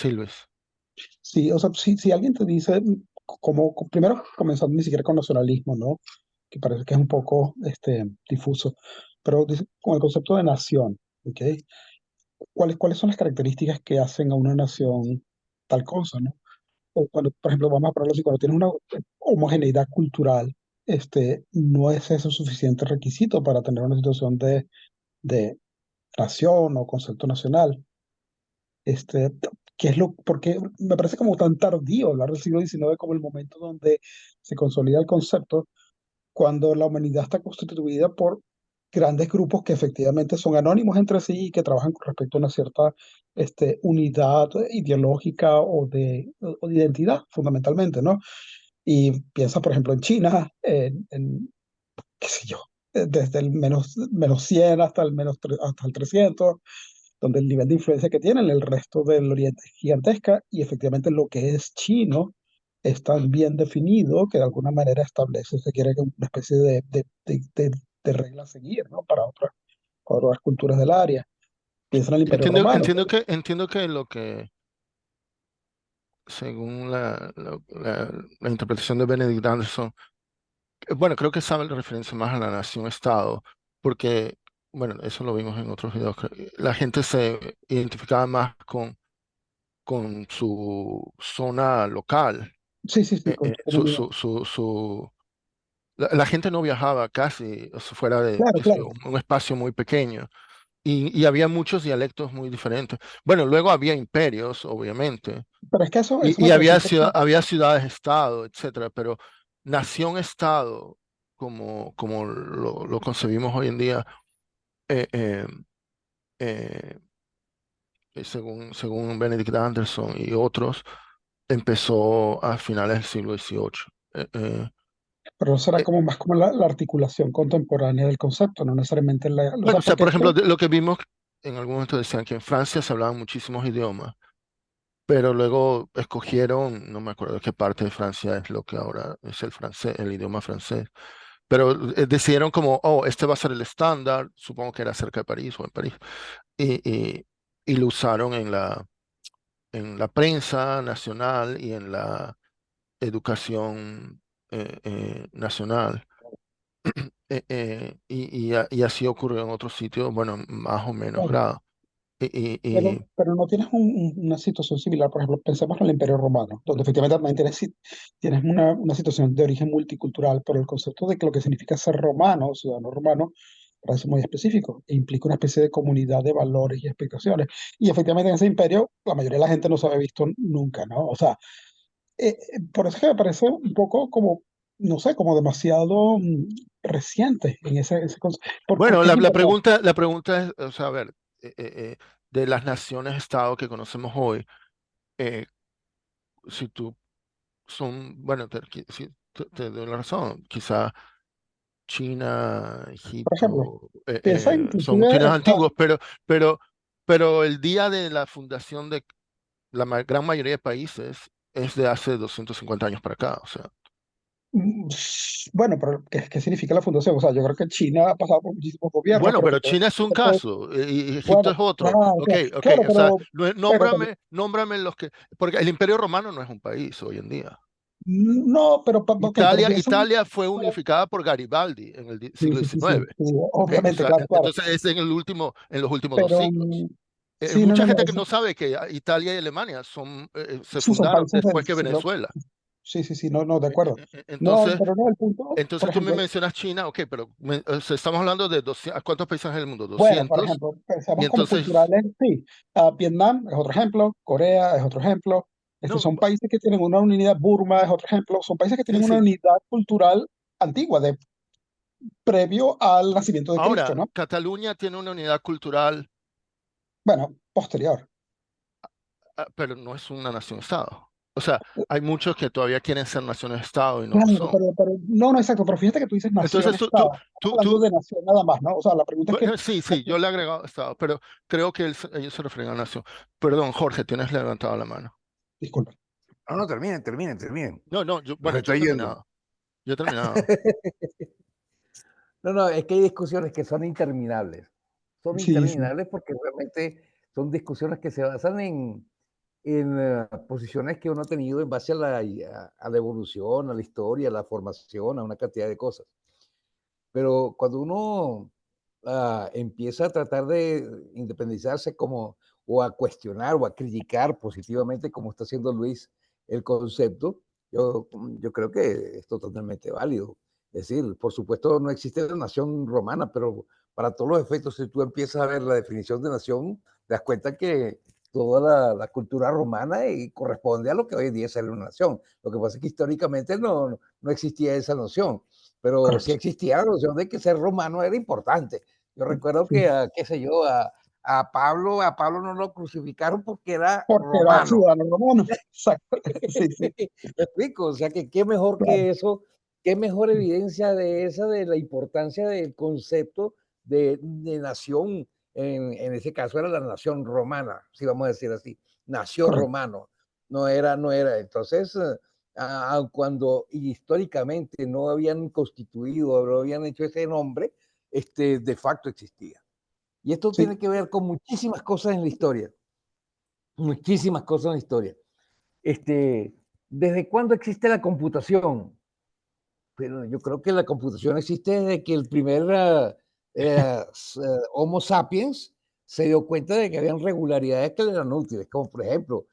Sí, Luis. Sí, o sea, si alguien te dice, primero comenzando ni siquiera con nacionalismo, ¿no? Que parece que es un poco difuso, pero con el concepto de nación, ¿ok? ¿Cuáles son las características que hacen a una nación tal cosa, ¿no? O cuando, por ejemplo, vamos a hablarlo así, cuando tienes una homogeneidad cultural, no es eso suficiente requisito para tener una situación de nación o concepto nacional. Este, porque me parece como tan tardío hablar del siglo XIX como el momento donde se consolida el concepto, cuando la humanidad está constituida por grandes grupos que efectivamente son anónimos entre sí y que trabajan con respecto a una cierta unidad ideológica o de identidad, fundamentalmente, ¿no? Y piensa, por ejemplo, en China, qué sé yo, desde el menos 100 hasta el 300, donde el nivel de influencia que tienen el resto del Oriente es gigantesca y efectivamente lo que es chino es tan bien definido que de alguna manera establece, se quiere, que una especie de regla a seguir, ¿no? Para otras culturas del área. Piensan en el Imperio Entiendo, Romano. entiendo que lo que, según la interpretación de Benedict Anderson, bueno, creo que sabe la referencia más a la nación-estado, porque, bueno, eso lo vimos en otros videos, que la gente se identificaba más con su zona local. Sí, sí, sí, con su Su, comunidad. su, su, su, la gente no viajaba casi, o sea, fuera de, Claro, qué sé yo, claro. un espacio muy pequeño. Y había muchos dialectos muy diferentes. Bueno, luego había imperios, obviamente, Pero es que eso y me parece había, interesante. había ciudades-estado, etcétera, pero nación-estado, como lo concebimos hoy en día, eh, eh, eh, según Benedict Anderson y otros, empezó a finales del siglo XVIII. Pero no será Eh, como más como la articulación contemporánea del concepto, no necesariamente o bueno, sea, o sea, porque por es que, ejemplo, lo que vimos en algún momento decían que en Francia se hablaban muchísimos idiomas, pero luego escogieron, no me acuerdo de qué parte de Francia es lo que ahora es el francés, el idioma francés, pero decidieron como, oh, este va a ser el estándar, supongo que era cerca de París o en París, y, y, y lo usaron en la prensa nacional y en la educación nacional. Y así ocurrió en otros sitios, bueno, más o menos claro, grado. Y, y, y- pero no tienes una situación similar. Por ejemplo, pensemos en el Imperio Romano, donde efectivamente también tienes una situación de origen multicultural, pero el concepto de que lo que significa ser romano, ciudadano romano, parece muy específico e implica una especie de comunidad de valores y explicaciones. Y efectivamente en ese imperio la mayoría de la gente no se había visto nunca, ¿no? O sea, por eso es que me parece un poco como, no sé, como demasiado reciente en ese concepto. bueno, Porque es importante. la pregunta es, o sea, a ver, de las naciones-estado que conocemos hoy, eh, si tú bueno, te doy la razón, quizá China, Por ejemplo, Egipto, piensa son inclusive, tienen antiguos, pero, pero el día de la fundación de la gran mayoría de países es de hace 250 años para acá, o sea. bueno, pero ¿qué significa la fundación? O sea, yo creo que China ha pasado por muchísimos gobiernos, Bueno, pero pero efectivamente, China es un caso y Egipto bueno, es otro. claro, Ok, claro, ok, claro, o sea, pero también, nómbrame los que, porque el Imperio Romano no es un país hoy en día. no, ok, pero piensa, Italia fue pero- unificada por Garibaldi en el sí, siglo sí, sí, sí, XIX. sí, Ok, o obviamente, sea, claro, claro, entonces es en los últimos dos pero siglos. sí, no, Mucha no, no, gente que no sabe que Italia y Alemania se sí, son fundaron países después del que siglo, Venezuela. sí, sí, sí, no, no, de acuerdo. No, Entonces, pero no, el punto, por entonces tú me ejemplo, mencionas China, ok, pero o sea, estamos hablando de 200, ¿cuántos países en el mundo? bueno, por 200. ejemplo, Y pensamos como entonces, culturales, sí. Vietnam es otro ejemplo, Corea es otro ejemplo. no, Son países que tienen una unidad, Burma es otro ejemplo, son países que sí, tienen una sí. unidad cultural antigua, previo al nacimiento de Cristo, Ahora, ¿no? Cataluña tiene una unidad cultural, Bueno, posterior. pero no es una nación-estado. O sea, hay muchos que todavía quieren ser naciones-estado y no lo Claro, son. no, no, exacto, pero fíjate que tú dices Entonces, nación-estado. Estamos hablando de nación nada más, ¿no? O sea, la pregunta es que, bueno, sí, sí, yo le he agregado estado, pero creo que ellos se refieren a nación. Perdón, Jorge, tienes levantado la mano. disculpa. No, no, terminen, terminen, terminen. No, no, No bueno, se yo he está yendo. terminado. Yo he terminado. No, no, es que hay discusiones que son interminables. Son Sí, sí. interminables porque realmente son discusiones que se basan en posiciones que uno ha tenido en base a la evolución, a la historia, a la formación, a una cantidad de cosas. Pero cuando uno empieza a tratar de independizarse como, o a cuestionar o a criticar positivamente, como está haciendo Luis, el concepto, yo creo que es totalmente válido. Es decir, por supuesto no existe la nación romana, pero para todos los efectos, si tú empiezas a ver la definición de nación, te das cuenta que toda la cultura romana y corresponde a lo que hoy en día es ser una nación. Lo que pasa es que históricamente no existía esa noción, pero sí Correcto. existía la noción de que ser romano era importante. Yo recuerdo Sí. que, qué sé yo, a Pablo no lo crucificaron porque era Porque era romano. ciudadano romano. Exacto. Sí, sí. ¿Me explico? O sea, que qué mejor Claro. que eso, qué mejor evidencia de esa, de la importancia del concepto de nación, en ese caso era la nación romana, si vamos a decir así, nació Correcto. romano, no era. Entonces, cuando históricamente no habían constituido, no habían hecho ese nombre, de facto existía. Y esto Sí. tiene que ver con muchísimas cosas en la historia, muchísimas cosas en la historia. ¿Desde cuándo existe la computación? Pero yo creo que la computación existe desde que el primer Homo sapiens se dio cuenta de que habían regularidades que le eran útiles, como por ejemplo,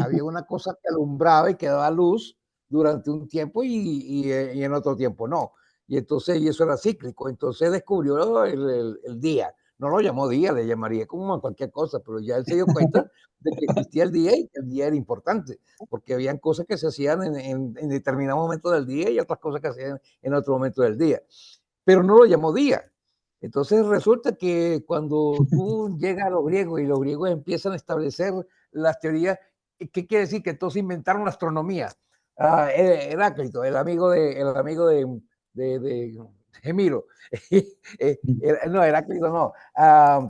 había una cosa que alumbraba y que daba luz durante un tiempo y en otro tiempo no. Y entonces, y eso era cíclico. Entonces descubrió el día. No lo llamó día, le llamaría como a cualquier cosa, pero ya él se dio cuenta de que existía el día y que el día era importante, porque habían cosas que se hacían en determinado momento del día y otras cosas que se hacían en otro momento del día, pero no lo llamó día. Entonces resulta que cuando tú llegas a los griegos y los griegos empiezan a establecer las teorías, ¿qué quiere decir? Que entonces inventaron la astronomía. Heráclito, el amigo de Gemiro. No, Heráclito no.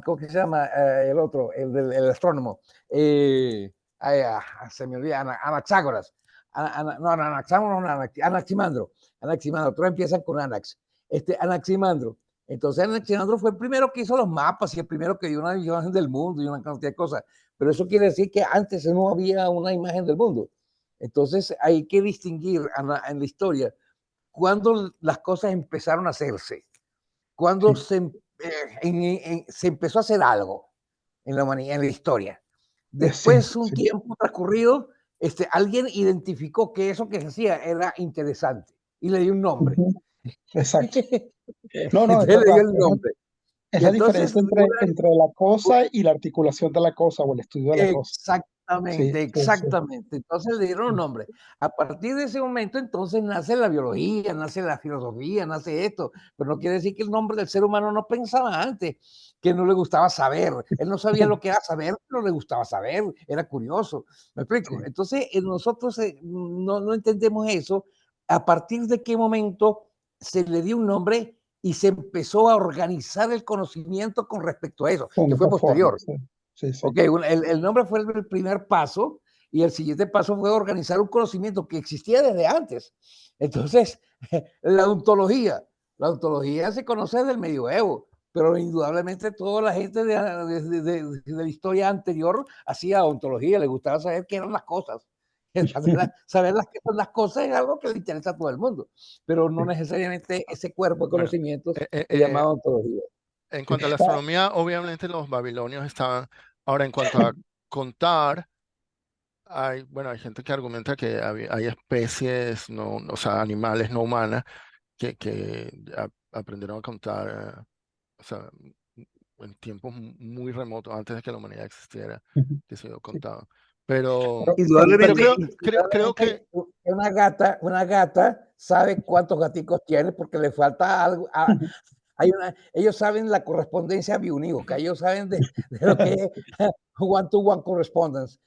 ¿Cómo que se llama? El otro, el astrónomo. Se me olvida, Anaxágoras. Anaximandro. Anaximandro, todos empiezan con Anax. Anaximandro. Entonces Anaximandro fue el primero que hizo los mapas y el primero que dio una imagen del mundo y una cantidad de cosas. Pero eso quiere decir que antes no había una imagen del mundo. Entonces hay que distinguir en la historia cuando las cosas empezaron a hacerse, cuando Sí. se empezó a hacer algo en la humanidad, en la historia. Sí, Después, un sí. tiempo transcurrido, alguien identificó que eso que se hacía era interesante y le dio un nombre. Ujú. Exacto. No, no, es Entonces le dio verdad. el nombre. Es Y la entonces, diferencia entre la cosa y la articulación de la cosa o el estudio de la cosa. Sí, exactamente, sí, sí. exactamente. Entonces le dieron un nombre. A partir de ese momento, entonces nace la biología, nace la filosofía, nace esto. Pero no quiere decir que el nombre del ser humano no pensaba antes, que no le gustaba saber. Él no sabía lo que era saber, pero le gustaba saber. Era curioso. ¿Me explico? Sí. Entonces, nosotros no entendemos eso. ¿A partir de qué momento se le dio un nombre y se empezó a organizar el conocimiento con respecto a eso, Con que fue esa forma. posterior? Sí, sí, sí. Ok, el nombre fue el primer paso y el siguiente paso fue organizar un conocimiento que existía desde antes. Entonces, la ontología se conoce desde el medioevo, pero indudablemente toda la gente de la historia anterior hacía ontología, le gustaba saber qué eran las cosas. Saber las que son las cosas es algo que le interesa a todo el mundo, pero no necesariamente ese cuerpo de Bueno, conocimientos eh, eh, se eh, llamaba ontología. en Sí. cuanto a la Ah, astronomía, obviamente los babilonios estaban. Ahora, en cuanto a contar, bueno, hay gente que argumenta que hay especies, no, o sea, animales no humanas que aprendieron a contar, o sea, en tiempos muy remotos, antes de que la humanidad existiera, ujú. que se dio Sí. contado. Pero, Pero pero Indudablemente, creo que, indudablemente una gata sabe cuántos gaticos tiene porque le falta algo. Ellos saben la correspondencia biunívoca, ellos saben de lo que es one-to-one correspondence,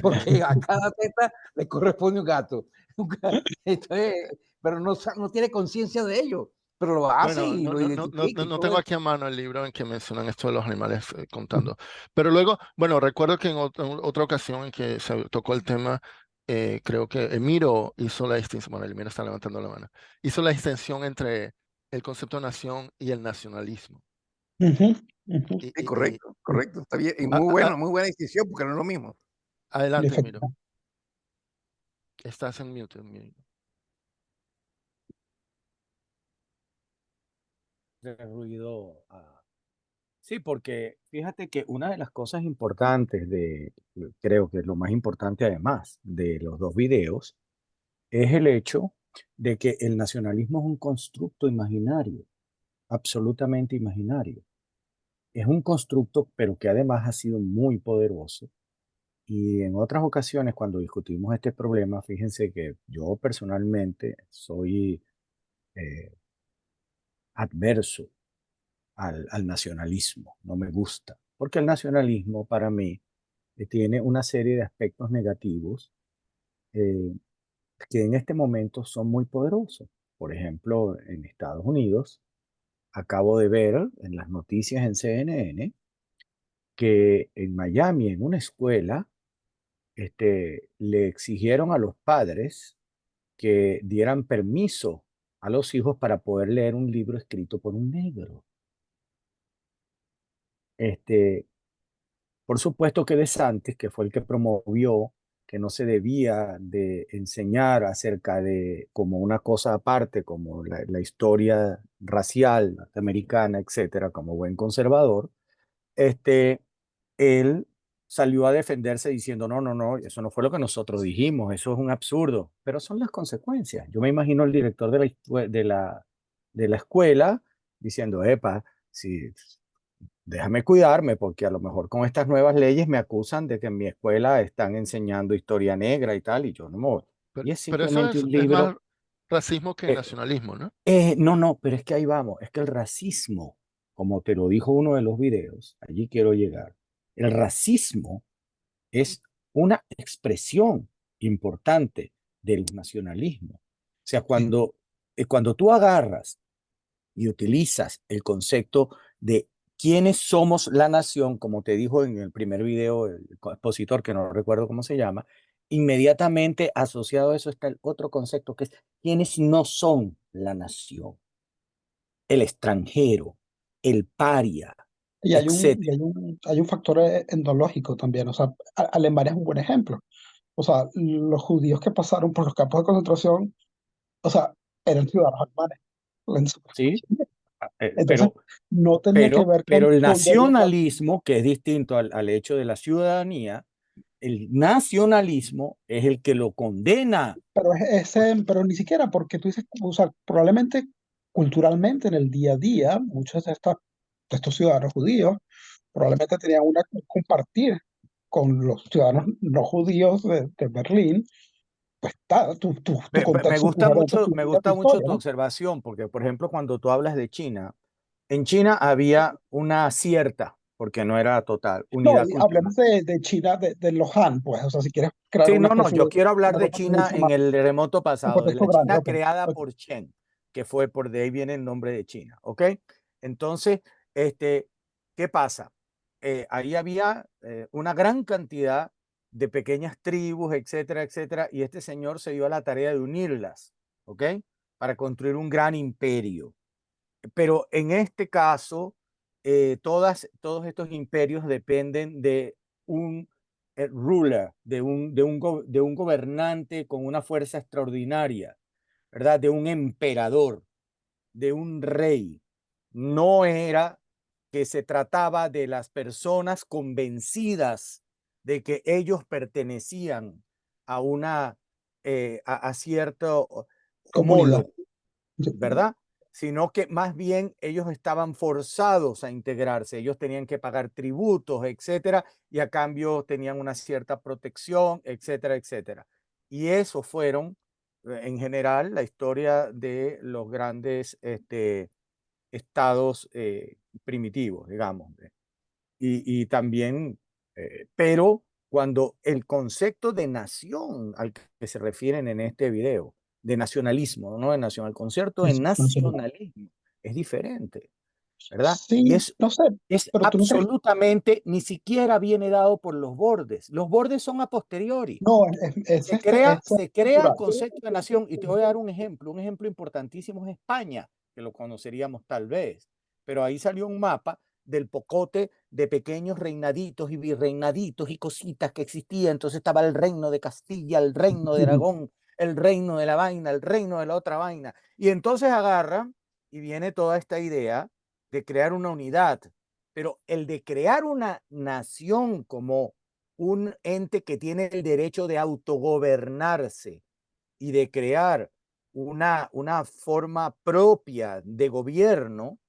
porque a cada teta le corresponde un gato. Entonces, pero no tiene conciencia de ello, pero lo hace bueno, y lo identifica y no todo tengo eso. aquí a mano el libro en que mencionan esto de los animales contando. Pero luego, bueno, recuerdo que en otra ocasión en que se tocó el tema, creo que Emiro hizo la distinción, bueno, Emiro está levantando la mano, hizo la distinción entre el concepto de nación y el nacionalismo. Ujú, ujú. Y, Sí, y- y correcto, correcto, está bien. Y a- a- muy buena decisión, porque no es lo mismo. En Adelante, Miro. efecto. Estás en mute, Miro. De ruido. Sí, porque fíjate que una de las cosas importantes creo que es lo más importante además de los dos videos, es el hecho de que el nacionalismo es un constructo imaginario, absolutamente imaginario. Es un constructo, pero que además ha sido muy poderoso. Y en otras ocasiones, cuando discutimos este problema, fíjense que yo personalmente soy eh, adverso al nacionalismo, no me gusta, porque el nacionalismo para mí tiene una serie de aspectos negativos eh, que en este momento son muy poderosos. Por ejemplo, en Estados Unidos, acabo de ver en las noticias en CNN que en Miami, en una escuela, le exigieron a los padres que dieran permiso a los hijos para poder leer un libro escrito por un negro. Este, Por supuesto que DeSantis, que fue el que promovió que no se debía de enseñar acerca de como una cosa aparte, como la historia racial norteamericana, etcétera, como buen conservador, él salió a defenderse diciendo, no, no, no, eso no fue lo que nosotros dijimos, eso es un absurdo, pero son las consecuencias. Yo me imagino el director de la escuela diciendo, epa, si déjame cuidarme porque a lo mejor con estas nuevas leyes me acusan de que en mi escuela están enseñando historia negra y tal, y yo no me voy. Y es Pero eso simplemente un es más libro. racismo que eh, nacionalismo, ¿no? no, no, pero es que ahí vamos, es que el racismo, como te lo dijo uno de los videos, allí quiero llegar, el racismo es una expresión importante del nacionalismo. O sea, Sí. cuando tú agarras y utilizas el concepto de quiénes somos la nación, como te dijo en el primer video el expositor, que no recuerdo cómo se llama, inmediatamente asociado a eso está el otro concepto que es quiénes no son la nación, el extranjero, el paria, Y hay un, y etcétera. hay un factor endológico también. O sea, Alemania es un buen ejemplo. O sea, los judíos que pasaron por los campos de concentración, o sea, eran ciudadanos alemanes en su ¿Sí? mayoría. Entonces, Pero, no tenía que pero, ver pero el con dónde nací. nacionalismo, que es distinto al hecho de la ciudadanía, el nacionalismo es el que lo condena. Pero, pero ni siquiera porque tú dices, o sea, probablemente culturalmente en el día a día, muchos de estos ciudadanos judíos probablemente tenían un compartir con los ciudadanos no judíos de Berlín, pues tu Me contexto, tus gusta eventos, mucho, tu me vida, tu gusta mucho historia, tu ¿no? observación, porque, por ejemplo, cuando tú hablas de China, en China había una cierta, porque no era total, No, unidad y cultural. hablemos de China, de los Han, pues, o sea, si quieres crear Sí, una no, no, especie yo de, quiero hablar una de cosa China mucho en más, el remoto un pasado, de contexto la grande, China ok, creada ok. por Chen, que fue por de ahí viene el nombre de China, ¿ok? Entonces, ¿qué pasa? Ahí había una gran cantidad de pequeñas tribus, etcétera, etcétera, y este señor se dio a la tarea de unirlas, ¿ok? Para construir un gran imperio. Pero en este caso, todos estos imperios dependen de un ruler, de un gobernante con una fuerza extraordinaria, ¿verdad? De un emperador, de un rey. No era que se trataba de las personas convencidas de que ellos pertenecían a cierto Comunidad. homólogo, ¿verdad? Sino que más bien ellos estaban forzados a integrarse, ellos tenían que pagar tributos, etcétera, y a cambio tenían una cierta protección, etcétera, etcétera. Y eso fueron, en general, la historia de los grandes estados primitivos, digamos. Y también, pero cuando el concepto de nación al que se refieren en este video, de nacionalismo, no de nación, el concepto de nacionalismo es diferente, ¿verdad? Y Sí, es, no sé, es pero tú no crees. absolutamente, ni siquiera viene dado por los bordes. Los bordes son a posteriori. No, Se crea, es se crea el cultural. concepto de nación y te voy a dar un ejemplo importantísimo es España, que lo conoceríamos tal vez, pero ahí salió un mapa del pocote de pequeños reinaditos y virreinaditos y cositas que existían. Entonces estaba el reino de Castilla, el reino de Aragón, el reino de la vaina, el reino de la otra vaina. Y entonces agarra y viene toda esta idea de crear una unidad. Pero el de crear una nación como un ente que tiene el derecho de autogobernarse y de crear una forma propia de gobierno,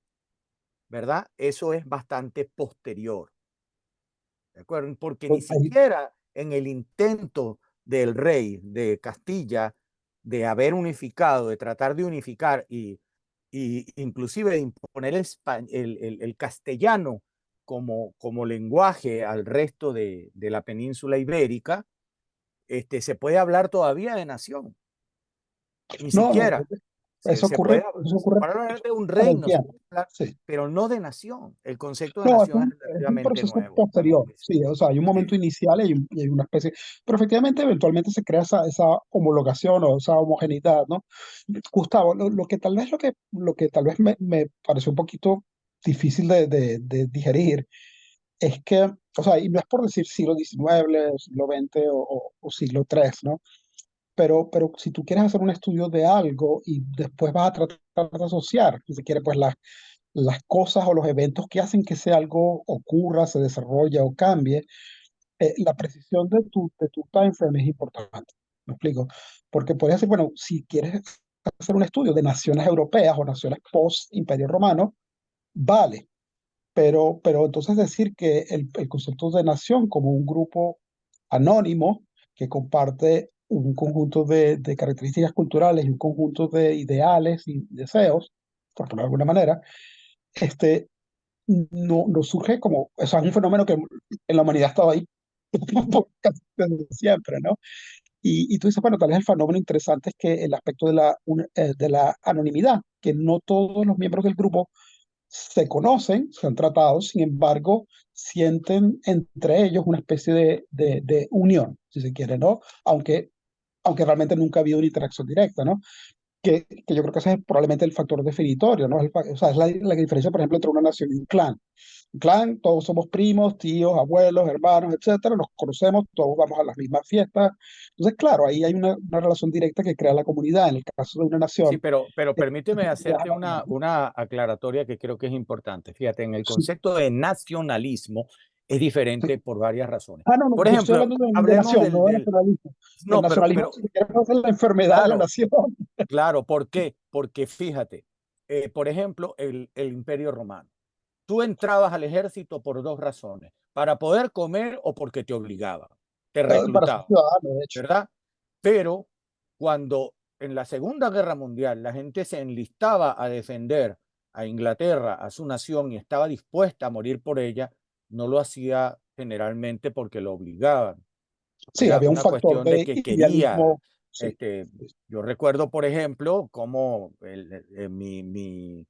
¿verdad? Eso es bastante posterior, ¿de acuerdo? Porque ni Ahí, siquiera en el intento del rey de Castilla de haber unificado, de tratar de unificar y inclusive de imponer el castellano como lenguaje al resto de la península ibérica, se puede hablar todavía de nación, ni no, no, siquiera. Se puede, eso se ocurre puede hablar de un con el reino, tiempo. hablar, Sí. pero no de nación. El concepto de No, nación es es un relativamente proceso nuevo, vamos posterior, a decir. sí, o sea, hay un momento Sí. inicial y hay una especie, pero efectivamente eventualmente se crea esa homologación o esa homogeneidad, ¿no? Gustavo, lo que tal vez, lo que tal vez me pareció un poquito difícil de digerir es que, o sea, y no es por decir siglo XIX, siglo XX o siglo III, ¿no? Pero si tú quieres hacer un estudio de algo y después vas a tratar de asociar, si se quiere, pues las cosas o los eventos que hacen que ese algo ocurra, se desarrolle o cambie, la precisión de tu time frame es importante. ¿Me explico? Porque puedes decir, bueno, si quieres hacer un estudio de naciones europeas o naciones post-Imperio Romano, vale. Pero entonces decir que el concepto de nación como un grupo anónimo que comparte un conjunto de características culturales y un conjunto de ideales y deseos, por ponerlo de alguna manera, este, no surge como, o sea, es un fenómeno que en la humanidad ha estado ahí casi desde siempre, ¿no? Y tú dices, bueno, tal vez el fenómeno interesante es que el aspecto de la anonimidad, que no todos los miembros del grupo se conocen, se han tratado, sin embargo, sienten entre ellos una especie de unión, si se quiere, ¿no? Aunque realmente nunca ha habido una interacción directa, ¿no? Que yo creo que ese es probablemente el factor definitorio, ¿no? O sea, es la diferencia, por ejemplo, entre una nación y un clan. Un clan, todos somos primos, tíos, abuelos, hermanos, etcétera, nos conocemos, todos vamos a las mismas fiestas. Entonces, claro, ahí hay una relación directa que crea la comunidad. En el caso de una Sí, nación, pero permíteme ya hacerte es una aclaratoria que creo que es importante. Fíjate, en el sí, concepto de nacionalismo es sí. diferente por varias razones. Ah, no, no, Por yo estoy ejemplo, hablando de hablemos nación, no de nacionalismo. El no, nacionalismo, pero si queremos, es la enfermedad de la claro, nación. claro, ¿por qué? Porque fíjate, por ejemplo, el Imperio Romano. Tú entrabas al ejército por dos razones, para poder comer o porque te obligaban, te Para ser reclutaban, ciudadano, de hecho. ¿verdad? Pero cuando en la Segunda Guerra Mundial la gente se enlistaba a defender a Inglaterra, a su nación, y estaba dispuesta a morir por ella, no lo hacía generalmente porque lo obligaban. Sí, Era había un una factor cuestión de de que quería. idealismo. Sí, Este, yo recuerdo, por ejemplo, cómo mi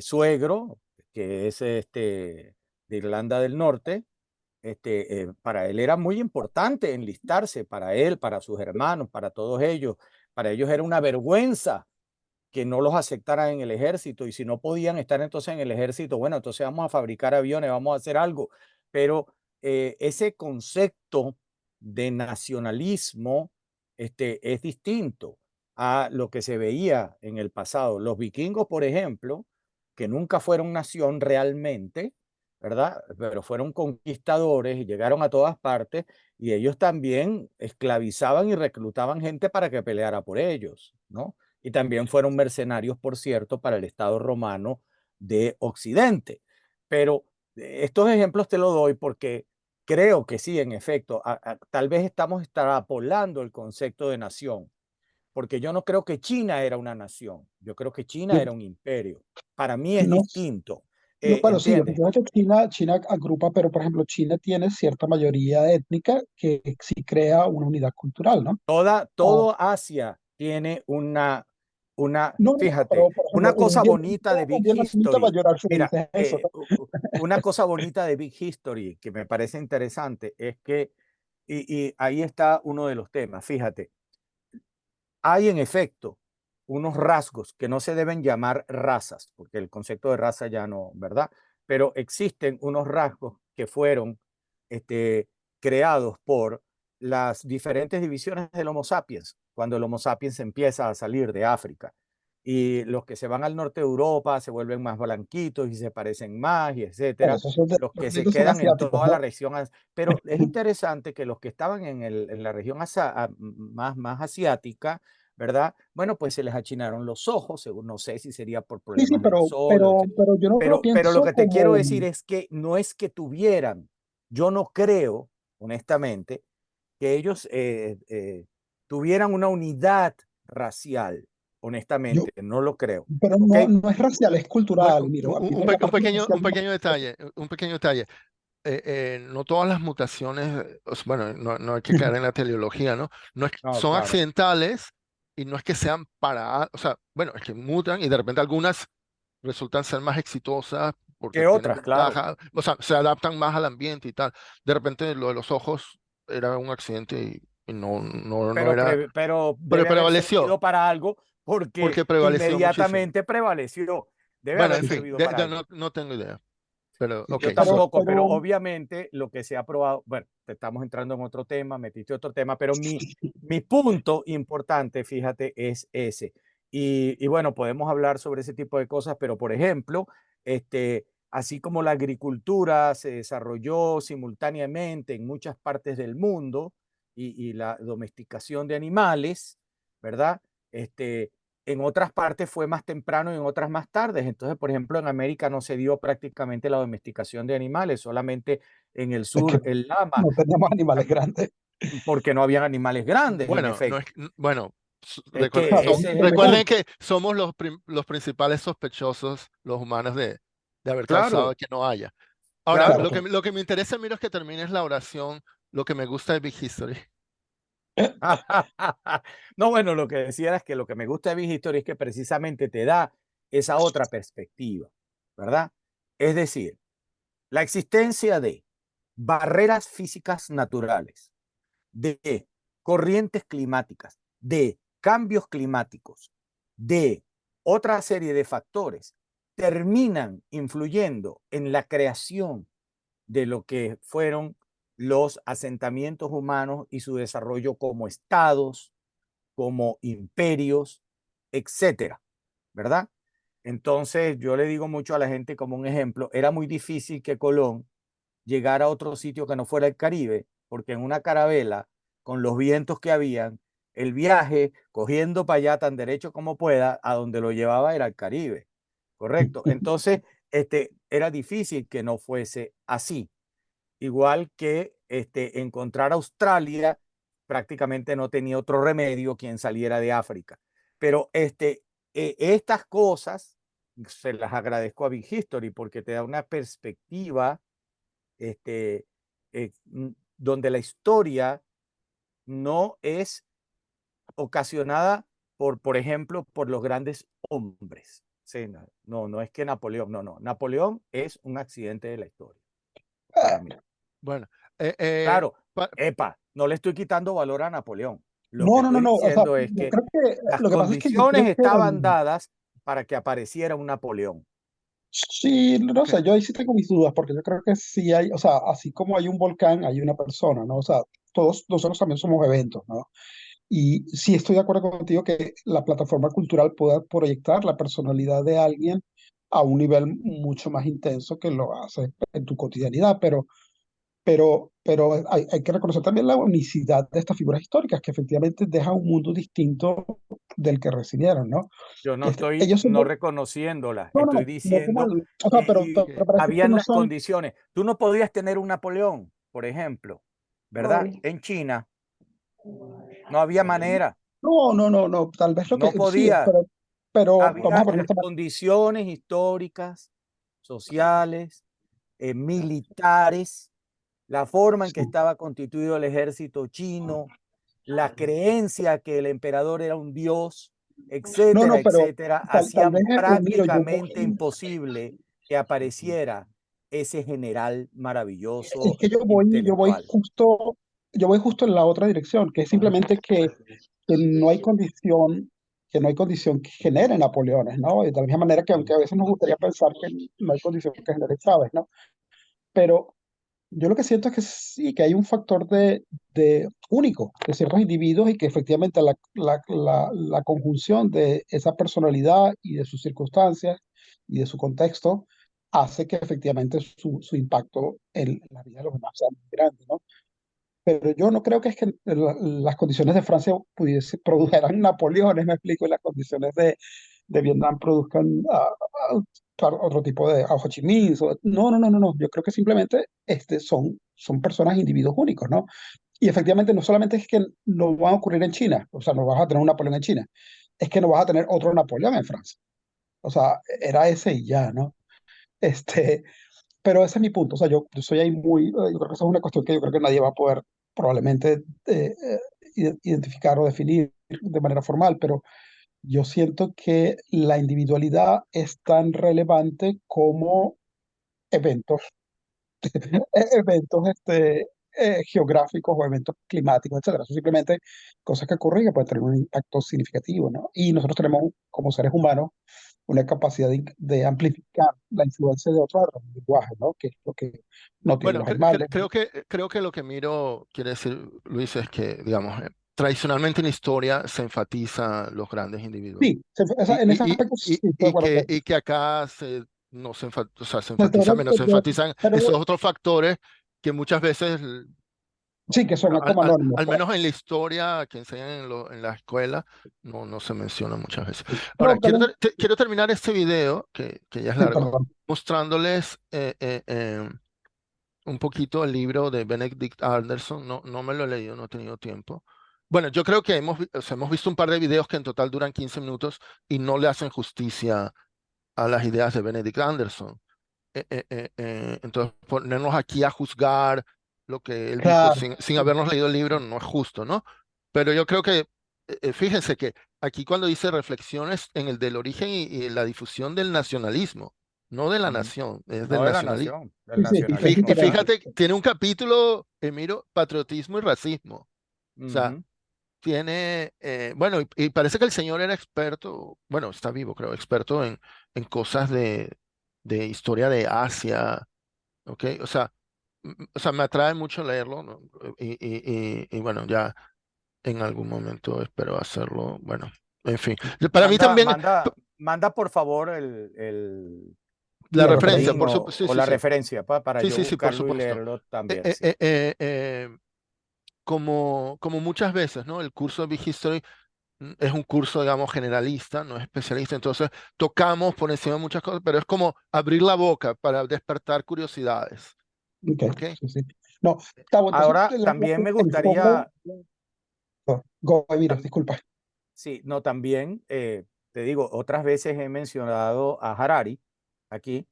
suegro, que es de Irlanda del Norte, para él era muy importante enlistarse, para él, para sus hermanos, para todos ellos. Para ellos era una vergüenza que no los aceptaran en el ejército y si no podían estar entonces en el ejército, bueno, entonces vamos a fabricar aviones, vamos a hacer algo. Pero ese concepto de nacionalismo es distinto a lo que se veía en el pasado. Los vikingos, por ejemplo, que nunca fueron nación realmente, ¿verdad? Pero fueron conquistadores y llegaron a todas partes y ellos también esclavizaban y reclutaban gente para que peleara por ellos, ¿no? Y también fueron mercenarios, por cierto, para el Estado romano de Occidente. Pero estos ejemplos te los doy porque creo que sí, en efecto, tal vez estamos extrapolando el concepto de nación, porque yo no creo que China era una nación, yo creo que China yo era un imperio. Para mí es no, distinto, no, bueno, sí, ¿entiendes? efectivamente China agrupa, pero por ejemplo, China tiene cierta mayoría étnica que sí crea una unidad cultural, ¿no? Ah, Todo Asia tiene no, no, no, fíjate, pero por ejemplo, una cosa bonita India de Big también necesita History. mayor si Mira, dices eso, ¿no? una cosa bonita de Big History que me parece interesante es que, y ahí está uno de los temas, fíjate, hay en efecto unos rasgos que no se deben llamar razas, porque el concepto de raza ya no, ¿verdad? pero existen unos rasgos que fueron creados por las diferentes divisiones del Homo sapiens, cuando el Homo sapiens empieza a salir de África. Y los que se van al norte de Europa se vuelven más blanquitos y se parecen más, y Bueno, etcétera. esos son Los que se estos son quedan en asiáticos, toda la ¿no? región. Pero es interesante que los que estaban en la región más asiática, ¿verdad? Bueno, pues se les achinaron los ojos, según no sé si sería por Sí, sí, problemas del sol, pero yo no lo pero lo pienso que te quiero como, decir es que no es que tuvieran, yo no creo, honestamente, que ellos tuvieran una unidad racial, yo, honestamente, no lo creo, pero ¿ok? no, no es racial, es cultural. Bueno, Mira, a mí la parte racial un no. pequeño detalle, no todas las mutaciones, bueno, no hay que caer en la teleología, ¿no? No, Son claro. accidentales y no es que sean o sea, bueno, es que mutan y de repente algunas resultan ser más exitosas porque ¿Qué tienen otras? Claro. ventaja, o sea, se adaptan más al ambiente y tal. De repente lo de los ojos era un accidente y no era, Pero pero debe haber prevaleció, servido para algo porque porque prevaleció muchísimo. inmediatamente prevaleció. Debe Bueno, haber en fin, servido para algo. no tengo idea, pero Sí, ok, Yo so, tampoco, pero obviamente lo que se ha probado, bueno, te estamos entrando en otro tema, metiste otro tema, pero mi punto importante, fíjate, es ese. Y bueno, podemos hablar sobre ese tipo de cosas, pero por ejemplo, así como la agricultura se desarrolló simultáneamente en muchas partes del mundo y la domesticación de animales, ¿verdad? En otras partes fue más temprano y en otras más tarde. Entonces, por ejemplo, en América no se dio prácticamente la domesticación de animales, solamente en el es que sur el lama, no teníamos y animales grandes. porque no habían animales grandes, en bueno, no es, efecto. bueno, Es O sea, que ese es el recuerden punto. que somos los principales sospechosos, los humanos, de haber causado Claro, que no haya. Ahora, claro, claro. claro. lo que me interesa, miro, es que termines la oración. Lo que me gusta de Big History. No, bueno, lo que decía es que lo que me gusta de Big History es que precisamente te da esa otra perspectiva, ¿verdad? Es decir, la existencia de barreras físicas naturales, de corrientes climáticas, de cambios climáticos, de otra serie de factores, terminan influyendo en la creación de lo que fueron los asentamientos humanos y su desarrollo como estados, como imperios, etcétera, ¿verdad? Entonces, yo le digo mucho a la gente como un ejemplo, era muy difícil que Colón llegara a otro sitio que no fuera el Caribe, porque en una carabela, con los vientos que habían, el viaje, cogiendo para allá tan derecho como pueda, a donde lo llevaba era el Caribe, ¿correcto? Entonces, era difícil que no fuese así. Igual que encontrar Australia, prácticamente no tenía otro remedio quien saliera de África. Pero estas cosas se las agradezco a Big History porque te da una perspectiva este, donde la historia no es ocasionada por ejemplo, por los grandes hombres. Sí, no es que Napoleón, no. Napoleón es un accidente de la historia, para mí. Bueno, Claro, pa- no le estoy quitando valor a Napoleón. Lo que No, no, no, estoy no. O sea, diciendo es yo que creo que las lo que pasa es que yo condiciones creo que estaban dadas para que apareciera un Napoleón. sí, no ok, sé, yo ahí sí tengo mis dudas, porque yo creo que sí hay, o sea, así como hay un volcán, hay una persona, ¿no? O sea, todos nosotros también somos eventos, ¿no? Y sí estoy de acuerdo contigo que la plataforma cultural pueda proyectar la personalidad de alguien a un nivel mucho más intenso que lo hace en tu cotidianidad, pero hay que reconocer también la unicidad de estas figuras históricas, que efectivamente dejan un mundo distinto del que recibieron, ¿no? Yo no estoy Ellos son, no reconociéndolas, no, estoy no, no como diciendo o sea, que ok. pero para decir que habían no las son, condiciones. Tú no podías tener un Napoleón, por ejemplo, ¿verdad? En China no había manera, no, no, no, no, tal vez lo que, no sí, podía. pero vamos a Había ponerlo las esta manera. condiciones históricas, sociales, militares, la forma en que Sí. estaba constituido el ejército chino, la creencia que el emperador era un dios, No, etcétera, no, pero etcétera, tal vez, hacían Miro, prácticamente imposible que apareciera ese general es maravilloso que intelectual. yo voy justo en la otra dirección, que es simplemente que no hay condición que no hay condición que genere Napoleones, ¿no? Y de la misma manera que aunque a veces nos gustaría pensar que no hay condición que genere Chávez, ¿no? Pero yo lo que siento es que sí, que hay un factor de único de ciertos individuos y que efectivamente la conjunción de esa personalidad y de sus circunstancias y de su contexto hace que efectivamente su impacto en la vida de los demás sea muy grande, ¿no? Pero yo no creo que es que las condiciones de Francia produjeran Napoleones, me explico, y las condiciones de Vietnam produzcan otro tipo de a Ho Chi Minh. No, no, no, no, no. Yo creo que simplemente son personas, individuos únicos, ¿no? Y efectivamente no solamente es que no van a ocurrir en China, o sea, no vas a tener un Napoleón en China, es que no vas a tener otro Napoleón en Francia. O sea, era ese y ya, ¿no? Este, pero ese es mi punto. O sea, yo soy ahí yo creo que esa es una cuestión que yo creo que nadie va a poder probablemente identificar o definir de manera formal, pero yo siento que la individualidad es tan relevante como eventos, eventos geográficos o eventos climáticos, etcétera. Son simplemente cosas que ocurren y que pueden tener un impacto significativo, ¿no? Y nosotros tenemos, como seres humanos, una capacidad de amplificar la influencia de otros a través del lenguaje, ¿no? Que es lo que no tienen Bueno, los animales. creo que lo que miro, quiere decir, Luis, es que, digamos, tradicionalmente en la historia se enfatiza los grandes individuos. Sí, en ese aspecto sí estoy de acuerdo con Y que acá no se, o sea, se eso. enfatiza menos, se enfatizan esos Pero otros factores que muchas veces, sí, que son bueno, como anónimos, al pues. menos en la historia que enseñan en la escuela, no se menciona muchas veces. Ahora, No, también, quiero terminar este video, que ya es sí, largo, perdón. mostrándoles un poquito el libro de Benedict Anderson. No me lo he leído, no he tenido tiempo. Bueno, yo creo que o sea, hemos visto un par de videos que en total duran 15 minutos y no le hacen justicia a las ideas de Benedict Anderson. Entonces, ponernos aquí a juzgar lo que él dijo Claro, sin habernos leído el libro no es justo, ¿no? Pero yo creo que, fíjense que aquí cuando dice reflexiones en el del origen y la difusión del nacionalismo, no de la Ujú. nación, es No del de la nacionalismo. nación, del sí, sí, es Y nacionalismo, diferente. exacto. fíjate, tiene un capítulo, Emiro, patriotismo y racismo. O sea, Ujú. tiene, bueno, y parece que el señor era experto, bueno, está vivo, creo, experto en cosas de historia de Asia, ¿ok? O sea, me atrae mucho leerlo, ¿no? Y bueno, ya en algún momento espero hacerlo. Bueno, en fin. Para mí Manda, también, manda, manda por favor la La el referencia, referencia. link por supuesto, sí, o sí, la sí, referencia para yo sí, por buscarlo y supuesto. leerlo Eh, también, eh, sí. eh, eh, eh, como muchas veces, ¿no? El curso de Big History es un curso, digamos, generalista, no es especialista, entonces tocamos por encima de muchas cosas, pero es como abrir la boca para despertar curiosidades, Ok, ¿ok? sí, sí. No, Tavo, entonces, Ahora, también me el fondo, gustaría, mira, tam- disculpa. sí, no, también, te digo, otras veces he mencionado a Harari aquí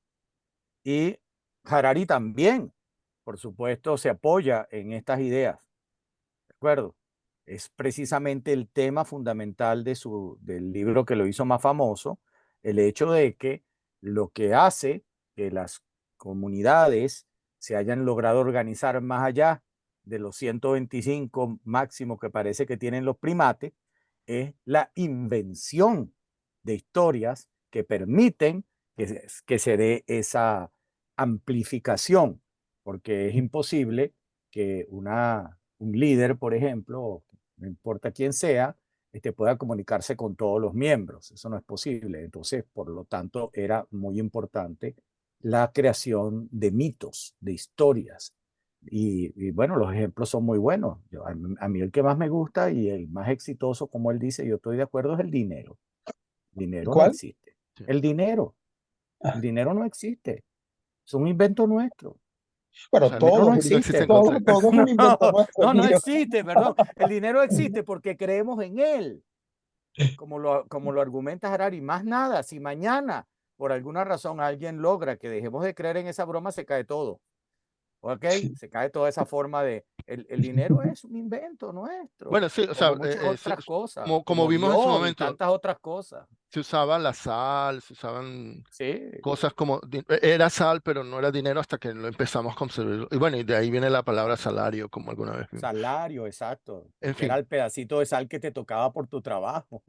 y Harari también, por supuesto, se apoya en estas ideas, ¿de acuerdo? Es precisamente el tema fundamental del libro que lo hizo más famoso, el hecho de que lo que hace que las comunidades se hayan logrado organizar más allá de los 125 máximos que parece que tienen los primates, es la invención de historias que permiten que se dé esa amplificación, porque es imposible que un líder, por ejemplo, no importa quién sea, pueda comunicarse con todos los miembros. Eso no es posible. Entonces, por lo tanto, era muy importante la creación de mitos, de historias. Y bueno, los ejemplos son muy buenos. A mí el que más me gusta y el más exitoso, como él dice, yo estoy de acuerdo, es el dinero. El dinero no ¿Cuál? existe. Sí. El Ah, dinero no existe. Es un invento nuestro. O bueno, sea, Dinero no todos, no existe existe. en contra. todo es un invento No, nuestro, no, no mío. existe, perdón. El dinero existe porque creemos en él, como lo argumenta Harari. Más nada, si mañana por alguna razón alguien logra que dejemos de creer en esa broma, se cae todo. ¿Ok? Sí. Se cae toda esa forma de... El dinero es un invento Bueno, nuestro, sí, o sea, como muchas otras cosas, como como vimos en su Dios y momento, tantas otras cosas. se usaba la sal, se usaban Sí, cosas como, era sal, pero no era dinero hasta que lo empezamos a construir. Y bueno, y de ahí viene la palabra salario, como alguna vez vimos. salario, exacto, En que era fin, el pedacito de sal que te tocaba por tu trabajo.